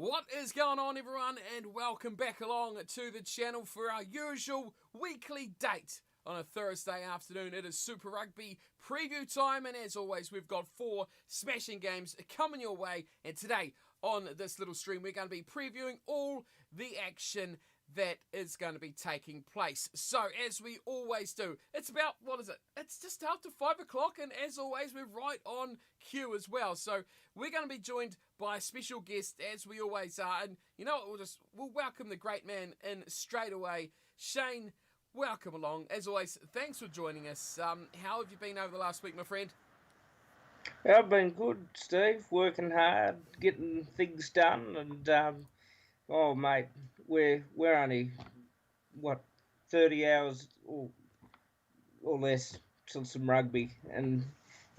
What is going on, everyone, and welcome back along to the channel for our usual weekly date on a Thursday afternoon. It is Super Rugby preview time, and as always, we've got 4 smashing games coming your way. And today on this little stream, we're going to be previewing all the action that is going to be taking place. So, as we always do, it's about, It's just after 5 o'clock, and as always, we're right on cue as well. So, we're going to be joined by a special guest, as we always are. And you know what, we'll welcome the great man in straight away. Shane, welcome along. As always, thanks for joining us. How have you been over the last week, my friend? I've been good, Steve. Working hard, getting things done, and oh, mate, we're only 30 hours or less till some rugby, and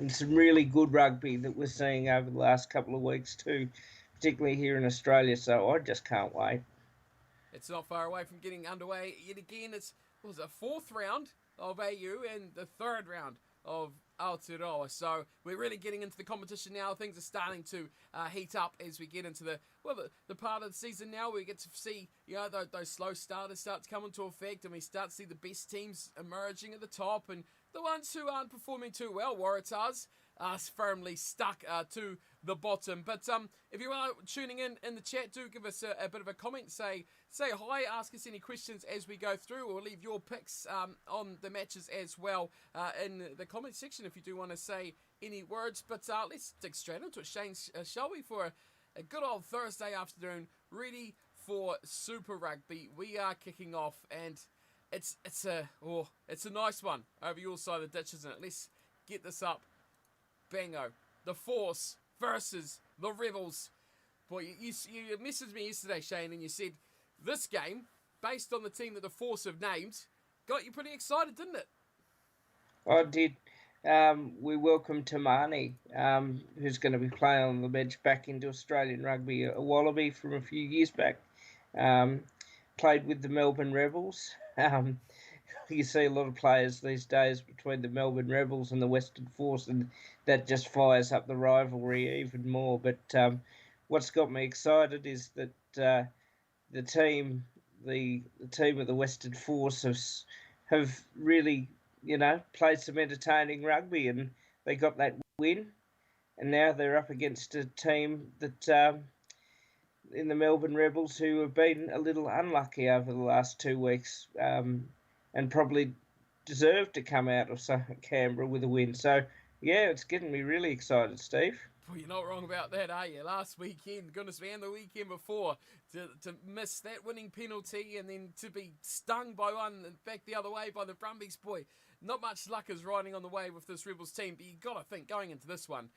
some really good rugby that we're seeing over the last couple of weeks too, particularly here in Australia. So I just can't wait. It's not far away from getting underway yet again. It's a 4th round of AU and the 3rd round of Aotearoa. So we're really getting into the competition now. Things are starting to heat up as we get into the part of the season now. We get to see, those slow starters start to come into effect, and we start to see the best teams emerging at the top, and the ones who aren't performing too well, Waratahs, are firmly stuck to the bottom. But if you are tuning in the chat, do give us a bit of a comment. Say hi, ask us any questions as we go through, or leave your picks on the matches as well in the comment section if you do want to say any words. But let's dig straight into it, Shane, shall we, for a good old Thursday afternoon, ready for Super Rugby. We are kicking off, and it's a nice one over your side of the ditch, isn't it? Let's get this up. Bango. The Force versus the Rebels. Boy, you messaged me yesterday, Shane, and you said this game, based on the team that the Force have named, got you pretty excited, didn't it? I did. We welcomed Tamani, who's going to be playing on the bench, back into Australian rugby, a Wallaby from a few years back. Played with the Melbourne Rebels. You see a lot of players these days between the Melbourne Rebels and the Western Force, and that just fires up the rivalry even more. But what's got me excited is that the team of the Western Force have really, played some entertaining rugby, and they got that win. And now they're up against a team that in the Melbourne Rebels who have been a little unlucky over the last 2 weeks, and probably deserve to come out of Canberra with a win. So, yeah, it's getting me really excited, Steve. Well, you're not wrong about that, are you? Last weekend, goodness me, and the weekend before, to miss that winning penalty and then to be stung by one back the other way by the Brumbies, boy, not much luck is riding on the way with this Rebels team. But you got to think, going into this one,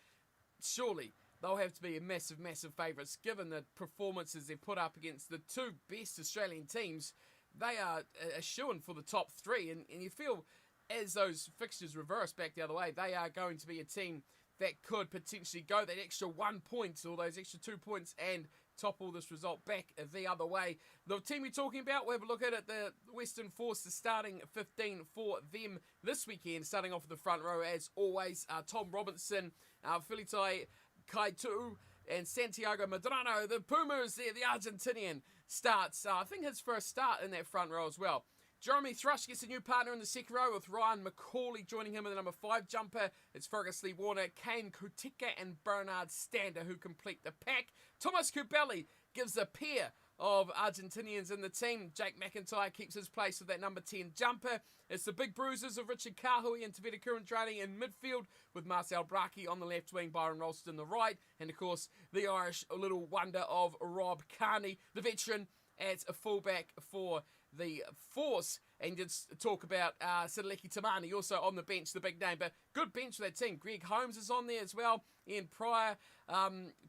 surely they'll have to be a massive, massive favourites, given the performances they've put up against the 2 best Australian teams. They are a shoo-in for the top 3, and you feel as those fixtures reverse back the other way, they are going to be a team that could potentially go that extra 1 point or those extra 2 points and topple this result back the other way. The team we're talking about, we'll have a look at it. The Western Force, the starting 15 for them this weekend, starting off with the front row as always. Tom Robinson, Filitai Kaitu, and Santiago Medrano, the Pumas there, the Argentinian, starts, I think his first start in that front row as well. Jeremy Thrush gets a new partner in the second row with Ryan McCauley joining him in the number 5 jumper. It's Fergus Lee Warner, Kane Kutika and Bernard Stander who complete the pack. Thomas Kubeli gives a pair of Argentinians in the team. Jake McIntyre keeps his place with that number 10 jumper. It's the big bruisers of Richard Kahui and Tavita Kurandrani in midfield, with Marcel Braki on the left wing, Byron Ralston the right, and of course the Irish little wonder of Rob Carney, the veteran, as a fullback for the Force. And just talk about Sitaleki Tamani, also on the bench, the big name, but good bench for that team. Greg Holmes is on there as well, Ian Pryor,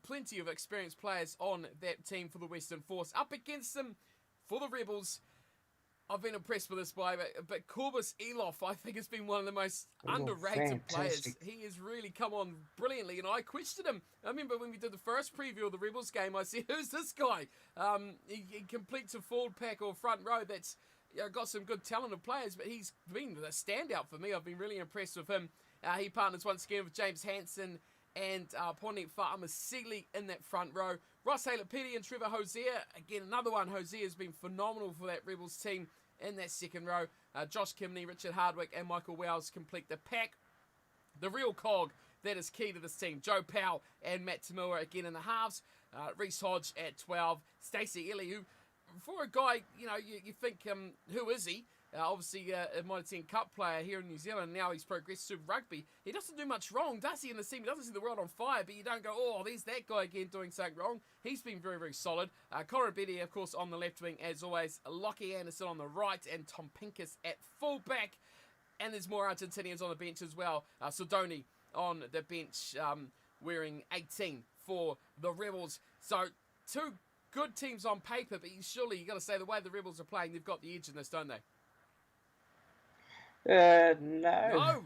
plenty of experienced players on that team for the Western Force. Up against them for the Rebels, I've been impressed with this guy, but Corbus Eloff, I think, has been one of the most underrated players. He has really come on brilliantly, and I questioned him. I remember when we did the first preview of the Rebels game, I said, who's this guy? He completes a forward pack or front row that's got some good talented players, but he's been a standout for me. I've been really impressed with him. He partners once again with James Hansen and Pone Fa'ama Seeley in that front row. Ross Halapeti and Trevor Hosea. Again, another one. Hosea has been phenomenal for that Rebels team in that second row. Josh Kimney, Richard Hardwick, and Michael Wells complete the pack. The real cog that is key to this team. Joe Powell and Matt Tamua again in the halves. Reece Hodge at 12. Stacey Eliu. For a guy, you think, who is he? Obviously, a Mitre 10 Cup player here in New Zealand. Now he's progressed Super Rugby. He doesn't do much wrong, does he, in the team? He doesn't see the world on fire, but you don't go, oh, there's that guy again doing something wrong. He's been very, very solid. Cora Betty, of course, on the left wing, as always. Lockie Anderson on the right, and Tom Pincus at full-back. And there's more Argentinians on the bench as well. Sodoni on the bench, wearing 18 for the Rebels. So, two good teams on paper, but surely you've got to say the way the Rebels are playing, they've got the edge in this, don't they? No.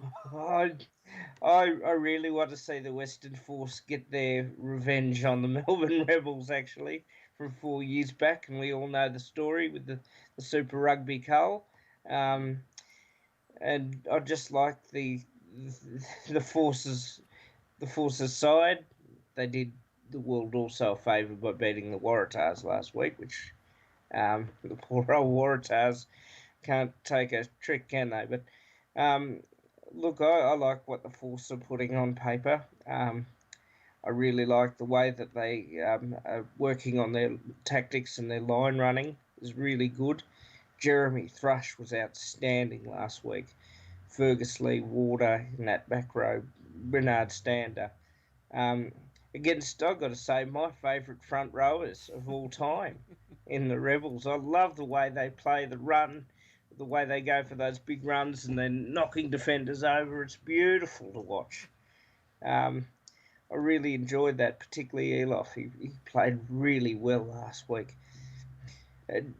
I really want to see the Western Force get their revenge on the Melbourne Rebels, actually, from 4 years back, and we all know the story with the Super Rugby Cull. And I just like the Forces side. They did the world also a favour by beating the Waratahs last week, which the poor old Waratahs can't take a trick, can they? But look, I like what the Force are putting on paper. I really like the way that they are working on their tactics, and their line running is really good. Jeremy Thrush was outstanding last week. Fergus Lee Warder in that back row. Bernard Stander. Against, I've got to say, my favourite front rowers of all time in the Rebels. I love the way they play the run, the way they go for those big runs and then knocking defenders over. It's beautiful to watch. I really enjoyed that, particularly Elof. He played really well last week.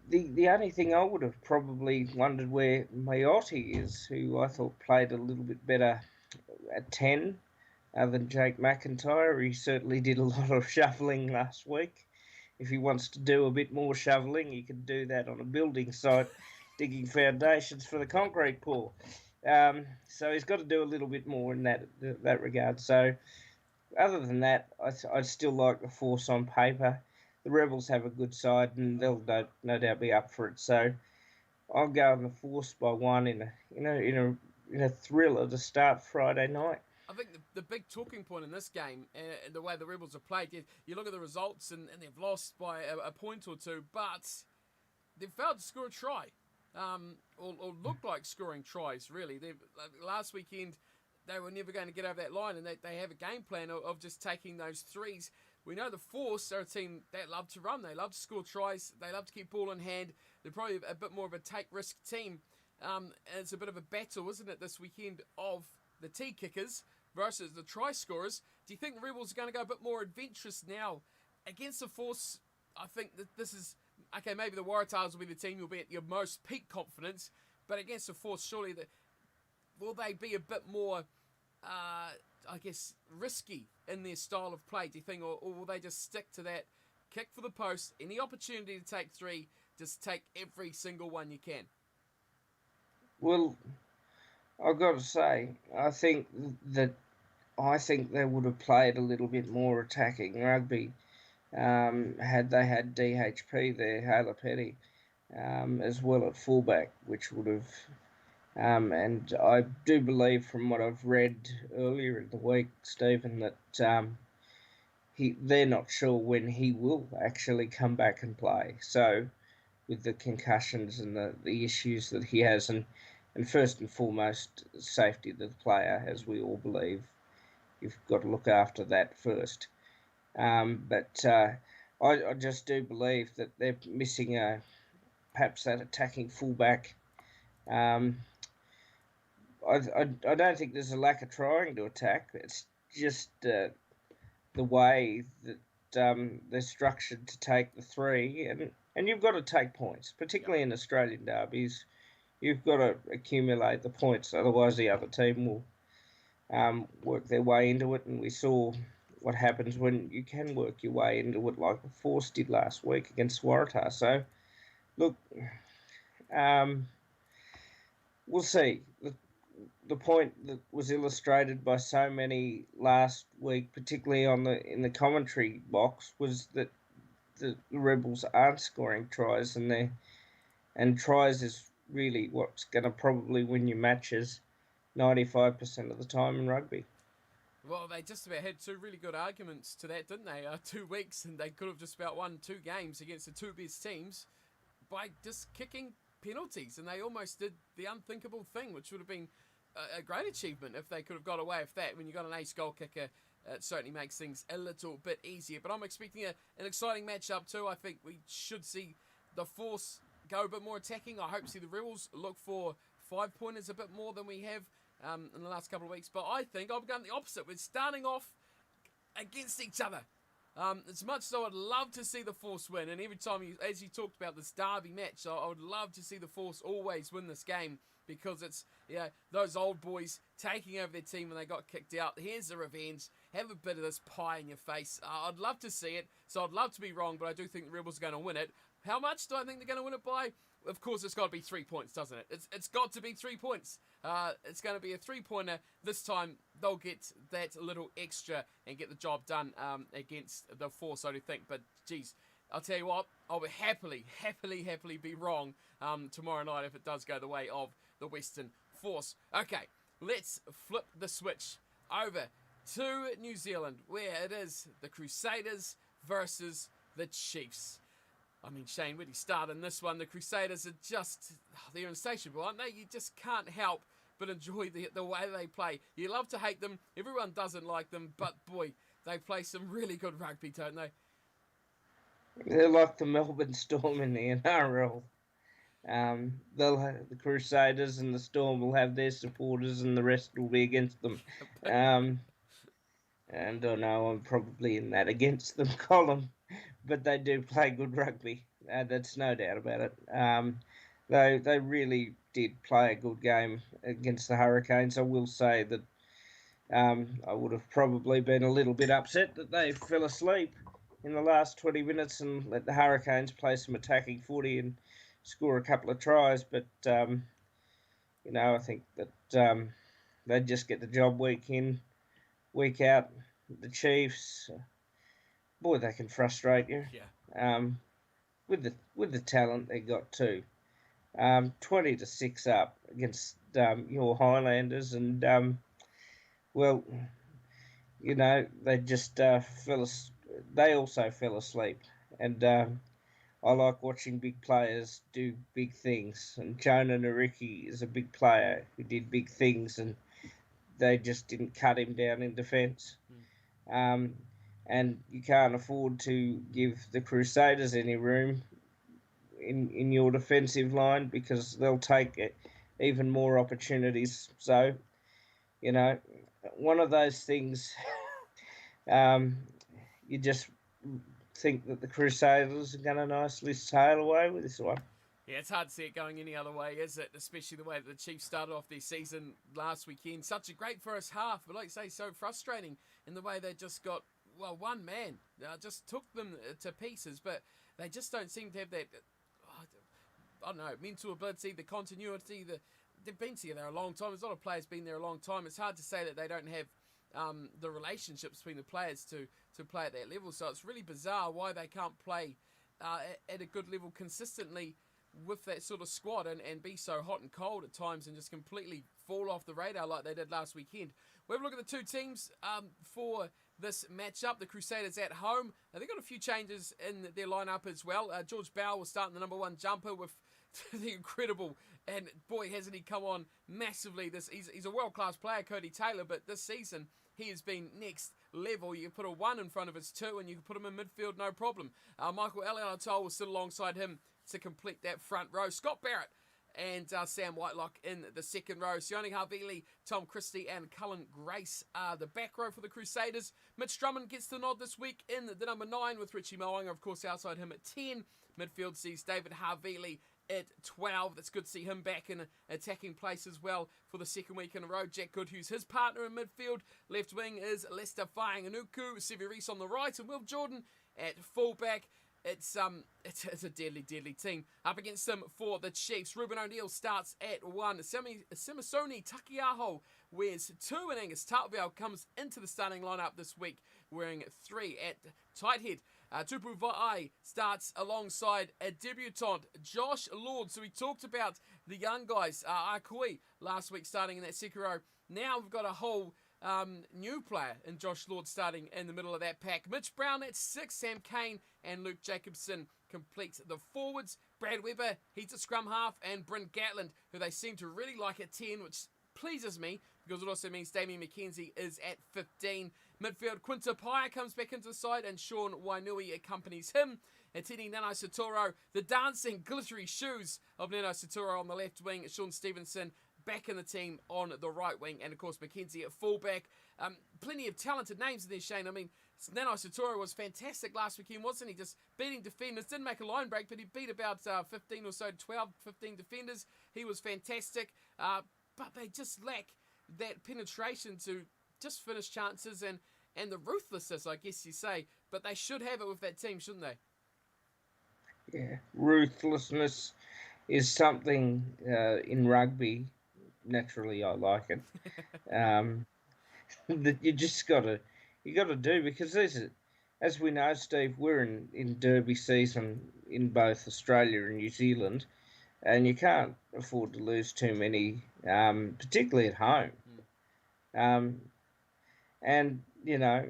The only thing I would have probably wondered where Aotearoa is, who I thought played a little bit better at 10 than Jake McIntyre. He certainly did a lot of shoveling last week. If he wants to do a bit more shoveling, he can do that on a building site, digging foundations for the concrete pour. So he's got to do a little bit more in that regard. So other than that, I still like the Force on paper. The Rebels have a good side, and they'll no doubt be up for it. So I'll go on the Force by one in a thriller to start Friday night. I think the big talking point in this game, and the way the Rebels have played, you look at the results and they've lost by a point or two, but they've failed to score a try, or look like scoring tries, really. Last weekend, they were never going to get over that line, and they have a game plan of just taking those threes. We know the Force are a team that love to run. They love to score tries. They love to keep ball in hand. They're probably a bit more of a take-risk team. And it's a bit of a battle, isn't it, this weekend, of the tee kickers versus the try scorers. Do you think the Rebels are going to go a bit more adventurous now against the Force? I think that this is, okay, maybe the Waratahs will be the team you'll be at your most peak confidence, but against the Force, surely, will they be a bit more, risky in their style of play, do you think, or will they just stick to that kick for the post, any opportunity to take three, just take every single one you can? Well, I've got to say, I think they would have played a little bit more attacking rugby had they had DHP there, Halapeti, as well at fullback, which would have. And I do believe, from what I've read earlier in the week, Stephen, that they're not sure when he will actually come back and play. So, with the concussions and the issues that he has, and first and foremost, safety of the player, as we all believe, you've got to look after that first. But I just do believe that they're missing perhaps that attacking fullback. I don't think there's a lack of trying to attack. It's just the way that they're structured to take the three, and you've got to take points, particularly in Australian derbies. You've got to accumulate the points, otherwise the other team will work their way into it. And we saw what happens when you can work your way into it, like the Force did last week against Waratah. So, look, we'll see. The point that was illustrated by so many last week, particularly in the commentary box, was that the Rebels aren't scoring tries, and tries is really what's going to probably win you matches 95% of the time in rugby. Well, they just about had two really good arguments to that, didn't they? 2 weeks, and they could have just about won 2 games against the two best teams by just kicking penalties, and they almost did the unthinkable thing, which would have been a great achievement if they could have got away with that. When you got an ace goal kicker, it certainly makes things a little bit easier. But I'm expecting an exciting matchup too. I think we should see the Force go a bit more attacking. I hope to see the Rebels look for 5-pointers a bit more than we have in the last couple of weeks. But I think I'm going the opposite. We're starting off against each other. As much as I would love to see the Force win, and every time, as you talked about this derby match, I would love to see the Force always win this game, because it's those old boys taking over their team when they got kicked out. Here's the revenge. Have a bit of this pie in your face. I'd love to see it, so I'd love to be wrong, but I do think the Rebels are going to win it. How much do I think they're going to win it by? Of course, it's got to be 3 points, doesn't it? It's got to be 3 points. It's going to be a 3-pointer. This time, they'll get that little extra and get the job done against the Force, I do think. But, geez, I'll tell you what, I'll be happily be wrong tomorrow night if it does go the way of the Western Force. Okay, let's flip the switch over to New Zealand, where it is the Crusaders versus the Chiefs. I mean, Shane, where do you start in this one? The Crusaders are just, they're insatiable, aren't they? You just can't help but enjoy the way they play. You love to hate them. Everyone doesn't like them, but boy, they play some really good rugby, don't they? They're like the Melbourne Storm in the NRL. They'll have the Crusaders, and the Storm will have their supporters, and the rest will be against them. And I know I'm probably in that against them column, but they do play good rugby. That's no doubt about it. They really did play a good game against the Hurricanes. I will say that I would have probably been a little bit upset that they fell asleep in the last 20 minutes and let the Hurricanes play some attacking footy and score a couple of tries. But, I think that they just get the job week in, week out. The Chiefs, boy, they can frustrate you. Yeah. With the talent they got too. 20-6 up against your Highlanders, and they just they also fell asleep, and I like watching big players do big things, and Jonah Nariki is a big player who did big things, and they just didn't cut him down in defence. And you can't afford to give the Crusaders any room in your defensive line, because they'll take even more opportunities. So, one of those things, you just think that the Crusaders are going to nicely sail away with this one. Yeah, it's hard to see it going any other way, is it? Especially the way that the Chiefs started off their season last weekend. Such a great first half, but like I say, so frustrating in the way they just got, one man just took them to pieces, but they just don't seem to have that, I don't know, mental ability, the continuity. They've been together a long time. There's a lot of players been there a long time. It's hard to say that they don't have the relationships between the players to play at that level. So it's really bizarre why they can't play at a good level consistently with that sort of squad and be so hot and cold at times and just completely fall off the radar like they did last weekend. We'll have a look at the two teams for this matchup. The Crusaders at home. They've got a few changes in their lineup as well. George Bower will start in the number 1 jumper with the incredible, and boy, hasn't he come on massively. He's a world-class player, Cody Taylor, but this season he has been next level. You can put a 1 in front of his 2 and you can put him in midfield, no problem. Michael Aotearoa will sit alongside him to complete that front row. Scott Barrett and Sam Whitelock in the second row. Sione Havili, Tom Christie and Cullen Grace are the back row for the Crusaders. Mitch Drummond gets the nod this week in the number 9 with Richie Mo'unga, of course, outside him at 10. Midfield sees David Havili at 12. That's good to see him back in attacking place as well for the second week in a row. Jack Goodhue's his partner in midfield. Left wing is Lester Fainganuku, Sevi Reece on the right, and Will Jordan at fullback. It's a deadly team. Up against them for the Chiefs. Ruben O'Neill starts at 1. Simisoni Takiaho wears 2, and Angus Tartvale comes into the starting lineup this week wearing 3 at tight head. Tupu Va'ai starts alongside a debutant, Josh Lord. So we talked about the young guys, Akui, last week starting in that second row. Now we've got a whole new player in Josh Lord starting in the middle of that pack. Mitch Brown at 6, Sam Kane and Luke Jacobson complete the forwards. Brad Weber, he's a scrum half, and Bryn Gatland, who they seem to really like at 10, which pleases me because it also means Damien McKenzie is at 15. Midfield, Quinta Paya comes back into the side and Sean Wainui accompanies him. Attending Nano Satoro, the dancing glittery shoes of Nano Satoro on the left wing, Sean Stevenson back in the team on the right wing, and of course McKenzie at fullback. Plenty of talented names in there, Shane. I mean, Nano Satoro was fantastic last weekend, wasn't he? Just beating defenders. Didn't make a line break, but he beat about 15 or so, 12, 15 defenders. He was fantastic. But they just lack that penetration to just finish chances and the ruthlessness, I guess you say. But they should have it with that team, shouldn't they? Yeah, ruthlessness is something in rugby. Naturally, I like it. That you just got to do, because this is, as we know, Steve, we're in Derby season in both Australia and New Zealand, and you can't afford to lose too many, particularly at home. And you know,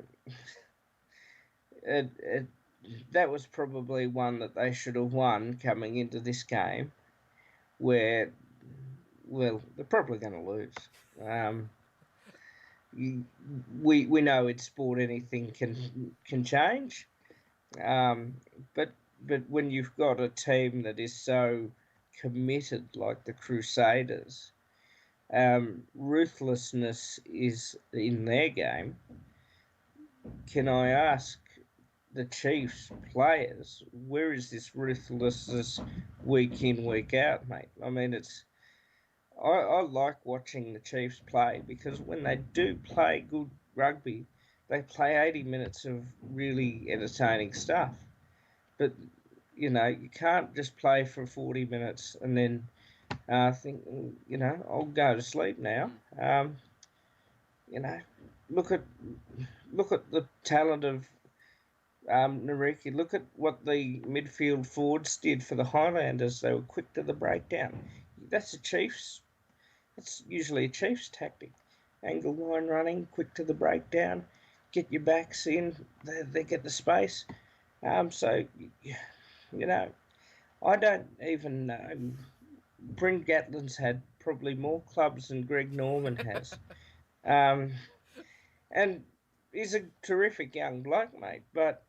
that was probably one that they should have won coming into this game, where, well, they're probably going to lose. We know in sport anything can change, but when you've got a team that is so committed like the Crusaders, ruthlessness is in their game. Can I ask the Chiefs players, where is this ruthlessness week in, week out, mate? I mean, I like watching the Chiefs play, because when they do play good rugby, they play 80 minutes of really entertaining stuff. But, you know, you can't just play for 40 minutes and then think, you know, I'll go to sleep now. You know, look at the talent of Nariki. Look at what the midfield forwards did for the Highlanders. They were quick to the breakdown. That's usually a Chiefs tactic. Angle line running, quick to the breakdown, get your backs in, they get the space. So, you know, I don't even know. Bryn Gatland's had probably more clubs than Greg Norman has. And he's a terrific young bloke, mate, but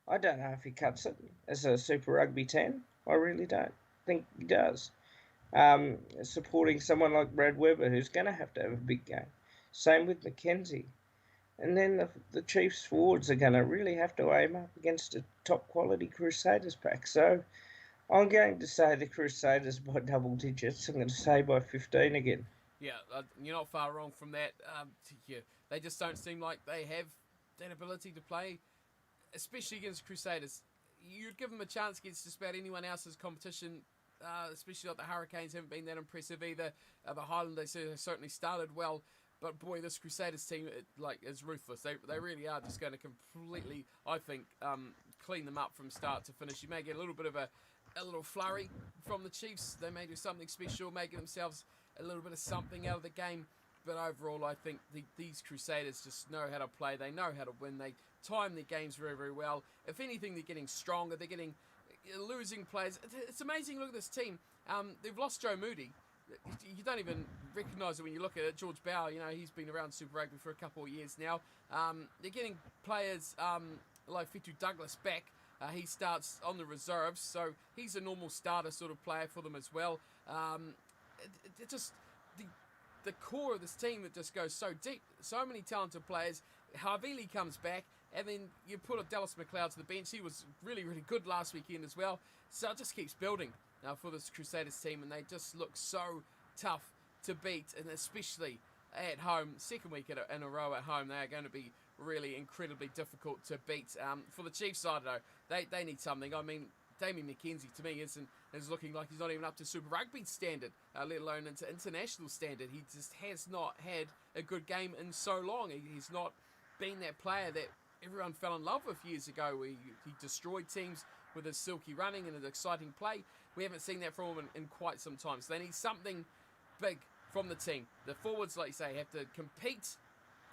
I don't know if he cuts it as a Super Rugby 10. I really don't think he does. Supporting someone like Brad Weber, who's going to have a big game. Same with McKenzie. And then the Chiefs forwards are going to really have to aim up against a top quality Crusaders pack. So I'm going to say the Crusaders by double digits. I'm going to say by 15 again. Yeah, you're not far wrong from that. They just don't seem like they have that ability to play, especially against Crusaders. You'd give them a chance against just about anyone else's competition, especially like the Hurricanes haven't been that impressive either. The Highlanders certainly started well, but boy, this Crusaders team is ruthless. They really are just going to completely, I think, clean them up from start to finish. You may get a little bit of a little flurry from the Chiefs. They may do something special, making themselves a little bit of something out of the game. But overall, I think these Crusaders just know how to play. They know how to win. They time their games very, very well. If anything, they're getting stronger. They're getting losing players. It's amazing. Look at this team. They've lost Joe Moody. You don't even recognise it when you look at it. George Bauer, you know, he's been around Super Rugby for a couple of years now. They're getting players like Fitu Douglas back. He starts on the reserves, so he's a normal starter sort of player for them as well. Just the core of this team that just goes so deep. So many talented players. Havili comes back, and then you put a Dallas McLeod to the bench. He was really, really good last weekend as well. So it just keeps building for this Crusaders team, and they just look so tough to beat, and especially at home. Second week in a row at home, they are going to be really incredibly difficult to beat. For the Chiefs side, though, they need something. I mean, Damien McKenzie, to me, is looking like he's not even up to Super Rugby standard, let alone into international standard. He just has not had a good game in so long. He's not been that player that everyone fell in love with years ago. He destroyed teams with his silky running and his exciting play. We haven't seen that from him in quite some time. So they need something big from the team. The forwards, like you say, have to compete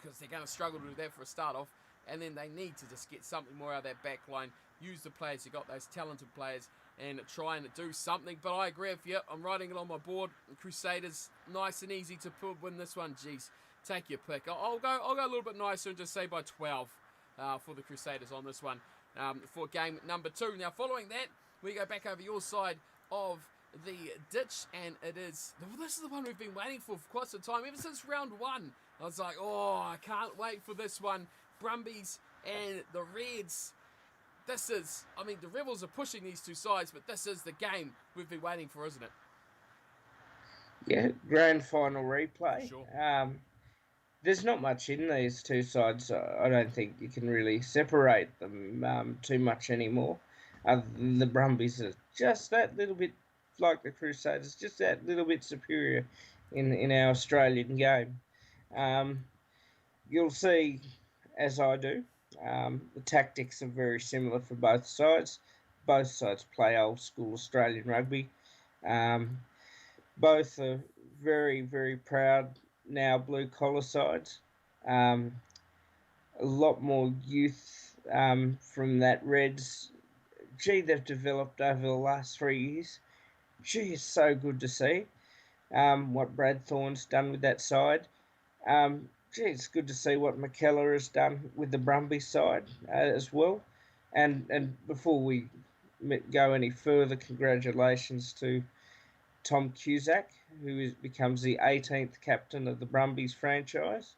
because they're going to struggle to do that for a start off. And then they need to just get something more out of that back line. Use the players. You've got those talented players and try and do something. But I agree with you. I'm writing it on my board. Crusaders, nice and easy to win this one. Jeez, take your pick. I'll go a little bit nicer and just say by 12 for the Crusaders on this one for game number 2. Now, following that, we go back over your side of the ditch, and this is the one we've been waiting for quite some time, ever since round 1. I was like, I can't wait for this one. Brumbies and the Reds. The Rebels are pushing these two sides, but this is the game we've been waiting for, isn't it? Yeah, grand final replay. Sure. There's not much in these two sides. I don't think you can really separate them too much anymore. The Brumbies are just that little bit like the Crusaders, just that little bit superior in our Australian game. You'll see, as I do, the tactics are very similar for both sides. Both sides play old school Australian rugby. Both are very, very proud now blue collar sides. A lot more youth from that Reds. They've developed over the last 3 years. It's so good to see what Brad Thorne's done with that side. It's good to see what McKellar has done with the Brumbies side as well. And before we go any further, congratulations to Tom Cusack, who becomes the 18th captain of the Brumbies franchise,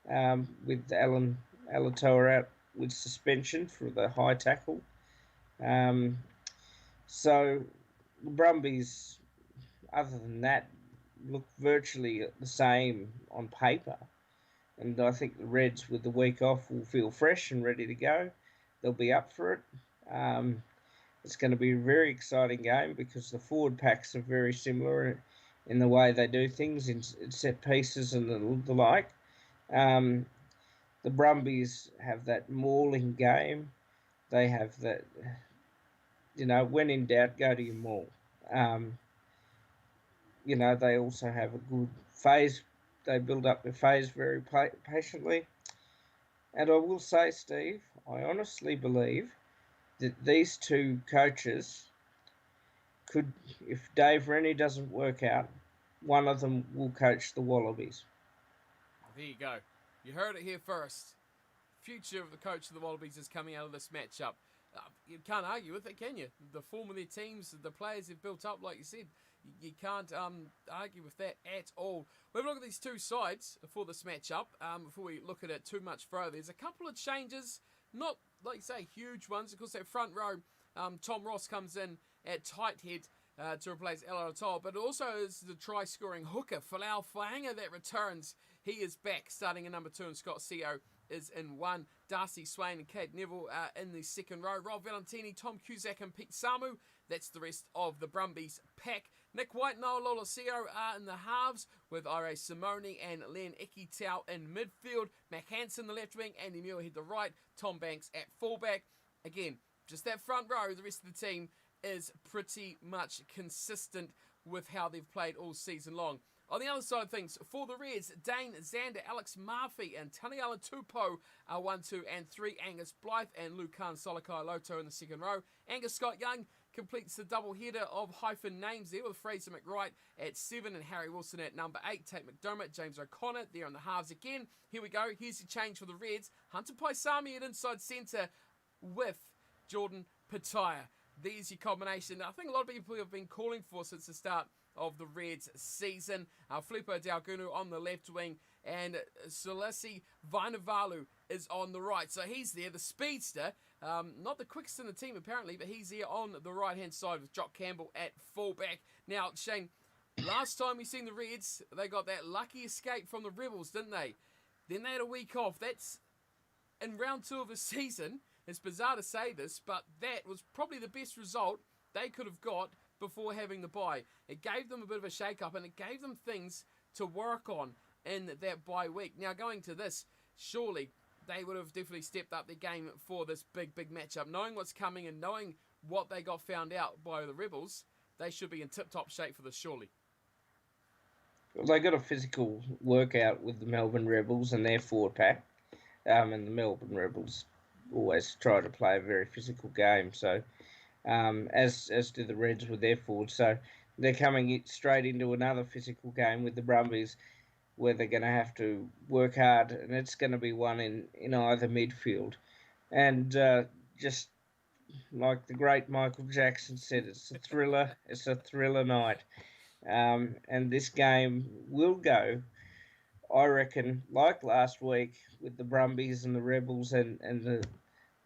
with Aotearoa out with suspension for the high tackle. So the Brumbies, other than that, look virtually the same on paper. And I think the Reds, with the week off, will feel fresh and ready to go. They'll be up for it. It's going to be a very exciting game because the forward packs are very similar in the way they do things, in set pieces and the like. The Brumbies have that mauling game. They have that, when in doubt, go to your maul. They also have a good phase. They build up their phase very patiently. And I will say, Steve, I honestly believe that these two coaches could, if Dave Rennie doesn't work out, one of them will coach the Wallabies. There you go. You heard it here first. Future of the coach of the Wallabies is coming out of this matchup. You can't argue with it, can you? The form of their teams, the players they've built up, like you said, you can't argue with that at all. We'll have a look at these two sides for this matchup. Before we look at it too much further, there's a couple of changes, not, like you say, huge ones. Of course, that front row, Tom Ross comes in at tight head to replace Aotearoa, but also is the try-scoring hooker, Folau Fainga, that returns. He is back, starting in number 2, and Scott Seo is in 1. Darcy Swain and Kate Neville in the second row. Rob Valentini, Tom Cusack and Pete Samu. That's the rest of the Brumbies pack. Nick White, Noah Lolosio are in the halves, with Ire Simone and Len Ikitau in midfield. Mac Hansen, the left wing, Andy Muirhead, the right. Tom Banks at fullback. Again, just that front row, the rest of the team is pretty much consistent with how they've played all season long. On the other side of things, for the Reds, Dane Zander, Alex Murphy and Taniela Tupou are 1, 2 and 3. Angus Blythe and Lukan Solokai Loto in the second row. Angus Scott Young completes the double header of hyphen names there, with Fraser McWright at 7 and Harry Wilson at number 8. Tate McDermott, James O'Connor there on the halves again. Here we go. Here's the change for the Reds. Hunter Paisami at inside centre with Jordan Petaia. There's your combination I think a lot of people have been calling for since the start of the Reds season. Filippo Dalgunu on the left wing, and Solesi Vainavalu is on the right. So he's there, the speedster. Not the quickest in the team apparently, but he's there on the right-hand side with Jock Campbell at fullback. Now, Shane, last time we seen the Reds, they got that lucky escape from the Rebels, didn't they? Then they had a week off. That's in round 2 of the season. It's bizarre to say this, but that was probably the best result they could have got before having the bye. It gave them a bit of a shake-up, and it gave them things to work on in that bye week. Now, going to this, surely they would have definitely stepped up their game for this big matchup. Knowing what's coming and knowing what they got found out by the Rebels, they should be in tip-top shape for this, surely. Well, they got a physical workout with the Melbourne Rebels and their forward pack. And the Melbourne Rebels always try to play a very physical game. So, as do the Reds with their forwards. So they're coming straight into another physical game with the Brumbies, where they're going to have to work hard, and it's going to be one in either midfield. And just like the great Michael Jackson said, it's a thriller. It's a thriller night. And this game will go, I reckon, like last week with the Brumbies and the Rebels and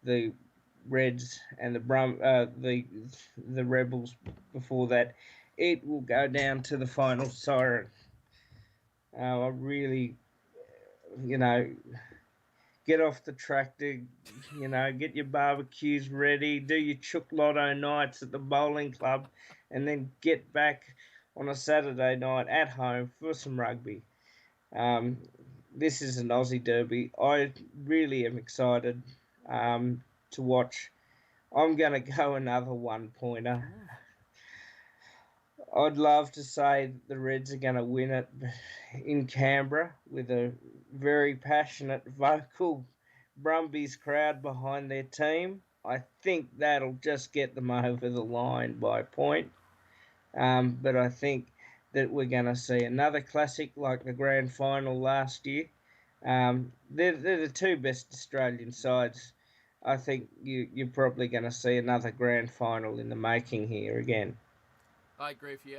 the Reds and the Rebels before that. It will go down to the final siren. I really, get off the tractor, get your barbecues ready, do your chook lotto nights at the bowling club, and then get back on a Saturday night at home for some rugby. This is an Aussie derby. I really am excited to watch. I'm going to go another one-pointer. I'd love to say the Reds are going to win it in Canberra with a very passionate, vocal Brumbies crowd behind their team. I think that'll just get them over the line by a point. But I think that we're going to see another classic like the grand final last year. They're the two best Australian sides. I think you're probably going to see another grand final in the making here again. I agree with you.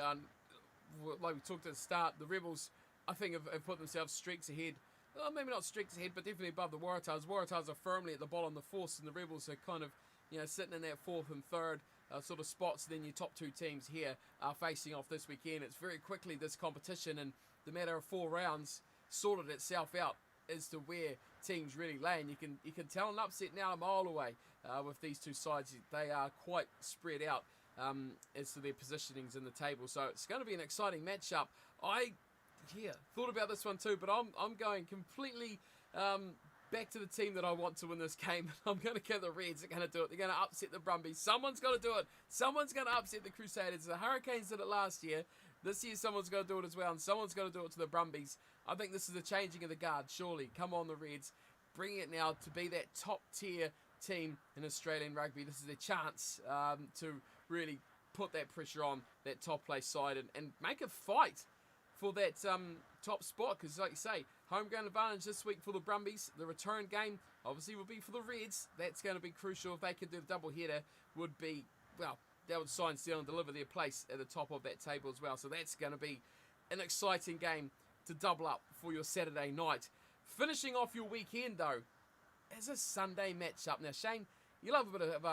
Like we talked at the start, the Rebels, I think, have put themselves streaks ahead. Well, maybe not streaks ahead, but definitely above the Waratahs. Waratahs are firmly at the bottom of the force, and the Rebels are kind of, sitting in that fourth and third sort of spots. Then your top two teams here are facing off this weekend. It's very quickly this competition, and the matter of 4 rounds sorted itself out as to where teams really lay. And you can tell an upset now a mile away with these two sides. They are quite spread out as to their positionings in the table. So it's going to be an exciting matchup. I thought about this one too, but I'm going completely back to the team that I want to win this game. I'm going to go the Reds. They're going to do it. They're going to upset the Brumbies. Someone's got to do it. Someone's going to upset the Crusaders. The Hurricanes did it last year. This year someone's going to do it as well, and someone's going to do it to the Brumbies. I think this is a changing of the guard, surely. Come on, the Reds. Bring it now to be that top tier team in Australian rugby. This is their chance to really put that pressure on that top place side and make a fight for that top spot, because like you say, home ground advantage this week for the Brumbies. The return game obviously will be for the Reds. That's going to be crucial. If they can do the double header, would be, well, that would sign, steal and deliver their place at the top of that table as well. So that's going to be an exciting game to double up for your Saturday night. Finishing off your weekend though is a Sunday matchup. Now Shane, you love a bit of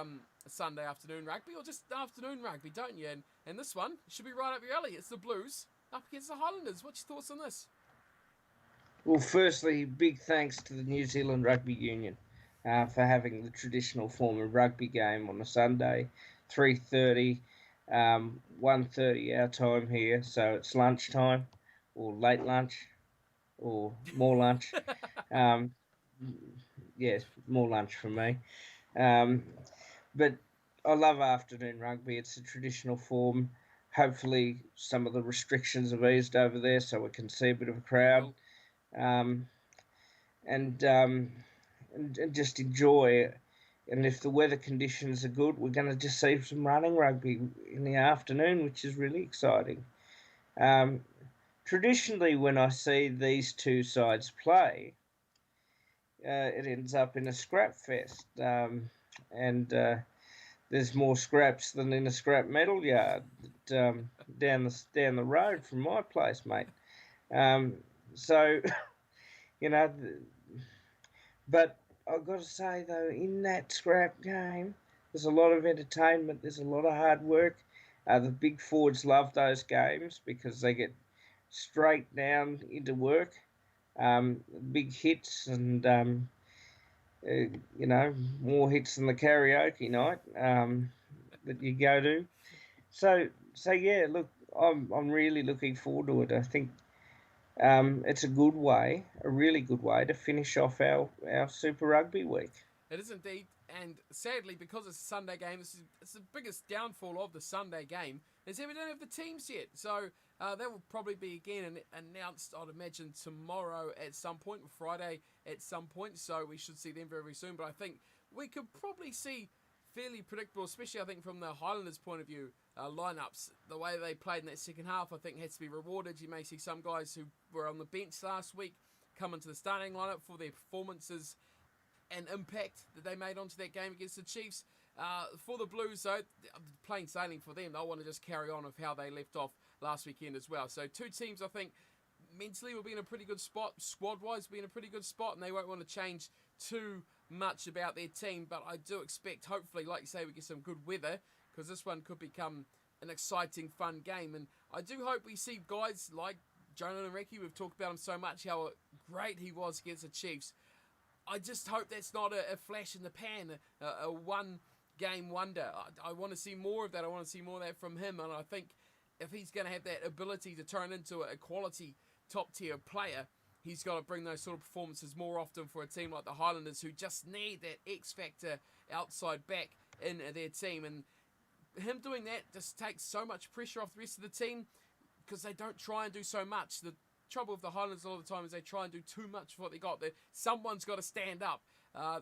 Sunday afternoon rugby, or just afternoon rugby, don't you? And this one should be right up your alley. It's the Blues up against the Highlanders. What's your thoughts on this? Well, firstly, big thanks to the New Zealand Rugby Union for having the traditional form of rugby game on a Sunday, 3:30, 1:30 our time here, so it's lunchtime, or late lunch, or more lunch. Yes, more lunch for me. But I love afternoon rugby. It's a traditional form. Hopefully some of the restrictions have eased over there so we can see a bit of a crowd. And just enjoy. And if the weather conditions are good, we're going to just see some running rugby in the afternoon, which is really exciting. Traditionally, when I see these two sides play, it ends up in a scrap fest. And there's more scraps than in a scrap metal yard down the road from my place, mate. So, but I've got to say, though, in that scrap game, there's a lot of entertainment. There's a lot of hard work. The big forwards love those games because they get straight down into work. Big hits and, more hits than the karaoke night that you go to. So yeah, look, I'm really looking forward to it. I think it's a good way, a really good way to finish off our Super Rugby week. It is indeed, and sadly, because it's a Sunday game, it's the biggest downfall of the Sunday game, is that we don't have the teams yet. So that will probably be again announced, I'd imagine, tomorrow at some point, or Friday at some point. So we should see them very, very soon. But I think we could probably see fairly predictable, especially I think from the Highlanders' point of view, lineups. The way they played in that second half, I think, has to be rewarded. You may see some guys who were on the bench last week come into the starting lineup for their performances and impact that they made onto that game against the Chiefs. For the Blues, though, plain sailing for them. They'll want to just carry on of how they left off last weekend as well. So two teams, I think, mentally will be in a pretty good spot. Squad-wise, be in a pretty good spot, and they won't want to change too much about their team. But I do expect, hopefully, like you say, we get some good weather, because this one could become an exciting, fun game. And I do hope we see guys like Jonah Nareki. We've talked about him so much, how great he was against the Chiefs. I just hope that's not a flash in the pan, a one-game wonder. I want to see more of that. I want to see more of that from him. And I think if he's going to have that ability to turn into a quality top-tier player, he's got to bring those sort of performances more often for a team like the Highlanders, who just need that X-factor outside back in their team. And him doing that just takes so much pressure off the rest of the team, because they don't try and do so much. The trouble with the Highlanders a lot of the time is they try and do too much of what they got. Someone's got to stand up.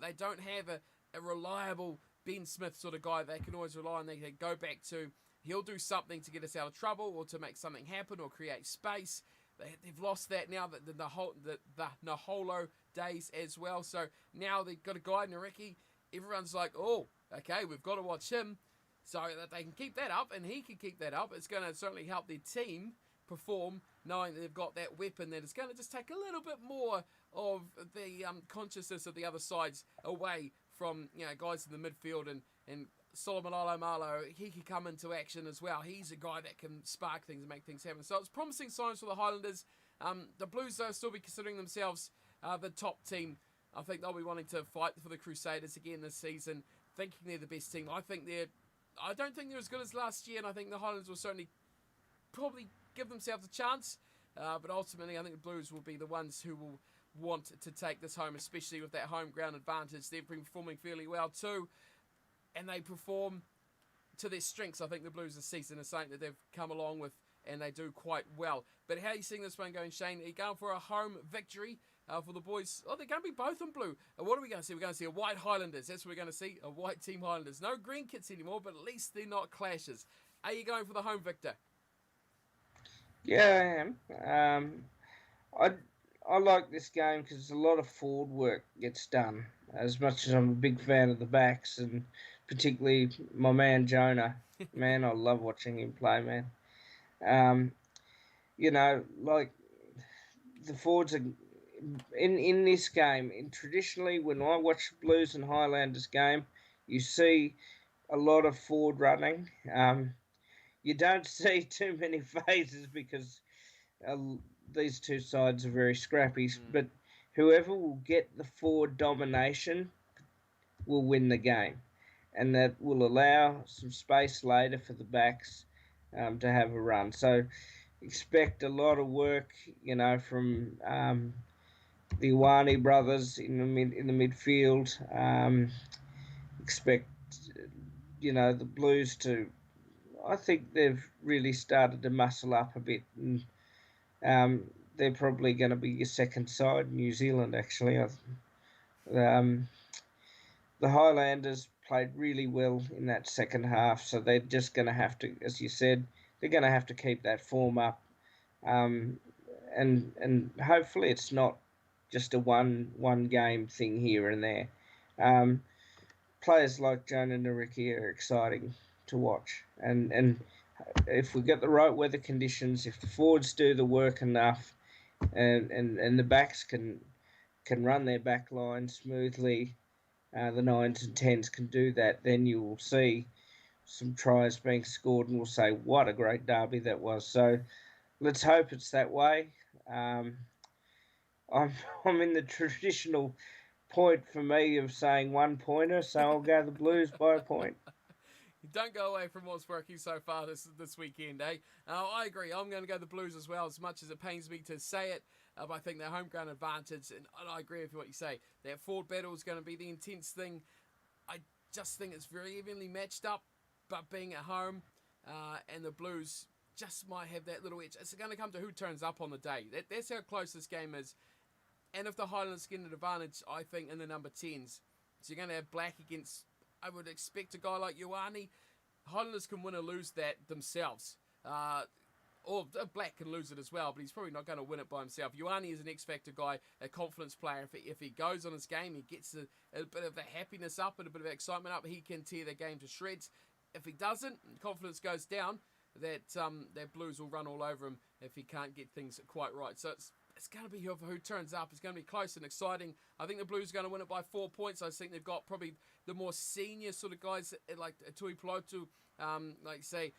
They don't have a reliable Ben Smith sort of guy they can always rely on. They can go back to. He'll do something to get us out of trouble or to make something happen or create space. They've lost that now, the Naholo days as well. So now they've got a guy, Nareki. Everyone's like, oh, okay, we've got to watch him. So that they can keep that up and he can keep that up. It's going to certainly help their team perform, knowing that they've got that weapon, that it's going to just take a little bit more of the consciousness of the other sides away from guys in the midfield, and Solomon Alomalo, he can come into action as well. He's a guy that can spark things and make things happen. So it's promising signs for the Highlanders. The Blues, though, still be considering themselves the top team. I think they'll be wanting to fight for the Crusaders again this season, thinking they're the best team. I don't think they're as good as last year, and I think the Highlanders will certainly probably give themselves a chance, but ultimately I think the Blues will be the ones who will want to take this home, especially with that home ground advantage. They've been performing fairly well too, and they perform to their strengths. I think the Blues this season is something that they've come along with, and they do quite well. But how are you seeing this one going, Shane? Are you going for a home victory for the boys? Oh, they're going to be both in blue. What are we going to see? We're going to see a white Highlanders. That's what we're going to see, a white team Highlanders. No green kits anymore, but at least they're not clashes. Are you going for the home victor? Yeah, I am. I like this game because a lot of forward work gets done. As much as I'm a big fan of the backs, and particularly my man Jonah, man, I love watching him play, man. Like the forwards are in this game. Traditionally, when I watch Blues and Highlanders game, you see a lot of forward running. You don't see too many phases because these two sides are very scrappy. But whoever will get the forward domination will win the game, and that will allow some space later for the backs to have a run. So expect a lot of work, from the Iwani brothers in the midfield. Expect the Blues to. I think they've really started to muscle up a bit, and they're probably going to be your second side, New Zealand, actually. The Highlanders played really well in that second half, so they're just going to have to, as you said, they're going to have to keep that form up, and hopefully it's not just a one game thing here and there. Players like Jonah Nareki are exciting to watch, and if we get the right weather conditions, if the forwards do the work enough, and the backs can run their back line smoothly, the 9s and 10s can do that, then you will see some tries being scored, and we'll say what a great derby that was. So let's hope it's that way. I'm in the traditional point for me of saying 1 pointer, so I'll go the Blues by a point. Don't go away from what's working so far this weekend, eh? I agree. I'm going to go the Blues as well, as much as it pains me to say it. But I think their home ground advantage, and I agree with what you say. That forward battle is going to be the intense thing. I just think it's very evenly matched up, but being at home, and the Blues just might have that little edge. It's going to come to who turns up on the day. That's how close this game is. And if the Highlanders get an advantage, I think, in the number 10s. So you're going to have Black against, I would expect, a guy like Ioane. Highlanders can win or lose that themselves. Or Black can lose it as well, but he's probably not going to win it by himself. Ioane is an X-Factor guy, a confidence player. If he goes on his game, he gets a bit of the happiness up and a bit of excitement up, he can tear the game to shreds. If he doesn't, confidence goes down, that Blues will run all over him if he can't get things quite right. So it's going to be who turns up. It's going to be close and exciting. I think the Blues are going to win it by 4 points. I think they've got probably the more senior sort of guys like Tui Pelotu, like say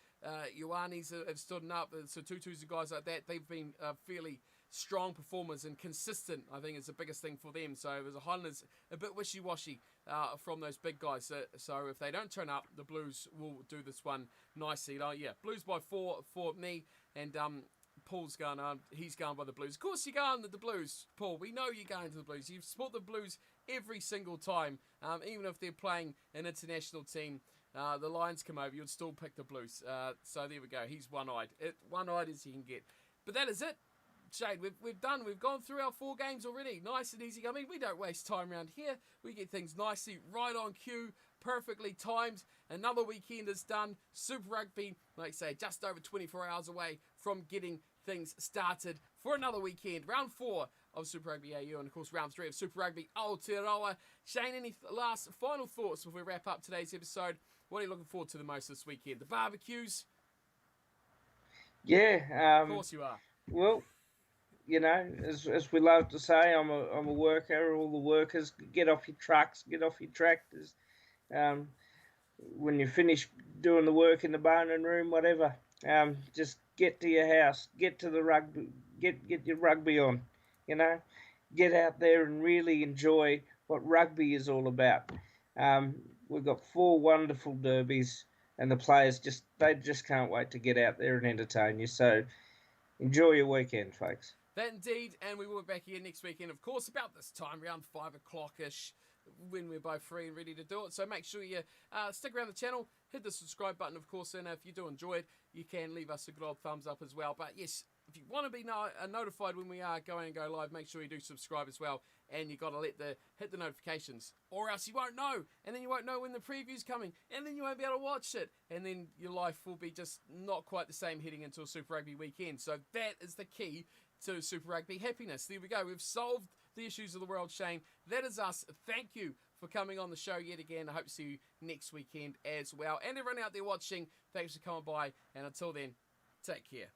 Ioane's have stood up. So Tutus and guys like that, they've been fairly strong performers and consistent. I think is the biggest thing for them. So as a Highlanders, a bit wishy-washy from those big guys. So if they don't turn up, the Blues will do this one nicely. Blues by 4 for me, and Paul's going on. He's going by the Blues. Of course, you're going to the Blues, Paul. We know you're going to the Blues. You support the Blues every single time, even if they're playing an international team. The Lions come over, you'd still pick the Blues. So there we go. He's one-eyed. One-eyed as he can get. But that is it. Shade, we've done. We've gone through our 4 games already. Nice and easy. I mean, we don't waste time around here. We get things nicely right on cue, perfectly timed. Another weekend is done. Super Rugby, like I say, just over 24 hours away from getting things started for another weekend. Round 4 of Super Rugby AU, and of course round 3 of Super Rugby Aotearoa. Shane, any final thoughts before we wrap up today's episode? What are you looking forward to the most this weekend? The barbecues? Yeah. Of course you are. Well, as we love to say, I'm a worker. All the workers, get off your trucks, get off your tractors. When you finish doing the work in the boning room, whatever, just get to your house, get to the rugby, get your rugby on. Get out there and really enjoy what rugby is all about. We've got 4 wonderful derbies, and the players they just can't wait to get out there and entertain you. So enjoy your weekend, folks. That indeed, and we will be back here next weekend, of course, about this time, around 5 o'clock-ish, when we're both free and ready to do it. So make sure you stick around the channel, hit the subscribe button, of course, and if you do enjoy it, you can leave us a good old thumbs up as well. But yes, if you want to be notified when we are going live, make sure you do subscribe as well, and you got to hit the notifications, or else you won't know, and then you won't know when the preview's coming, and then you won't be able to watch it, and then your life will be just not quite the same heading into a Super Rugby weekend. So that is the key to Super Rugby happiness. There we go. We've solved the issues of the world, Shane. That is us. Thank you for coming on the show yet again. I hope to see you next weekend as well. And everyone out there watching, thanks for coming by. And until then, take care.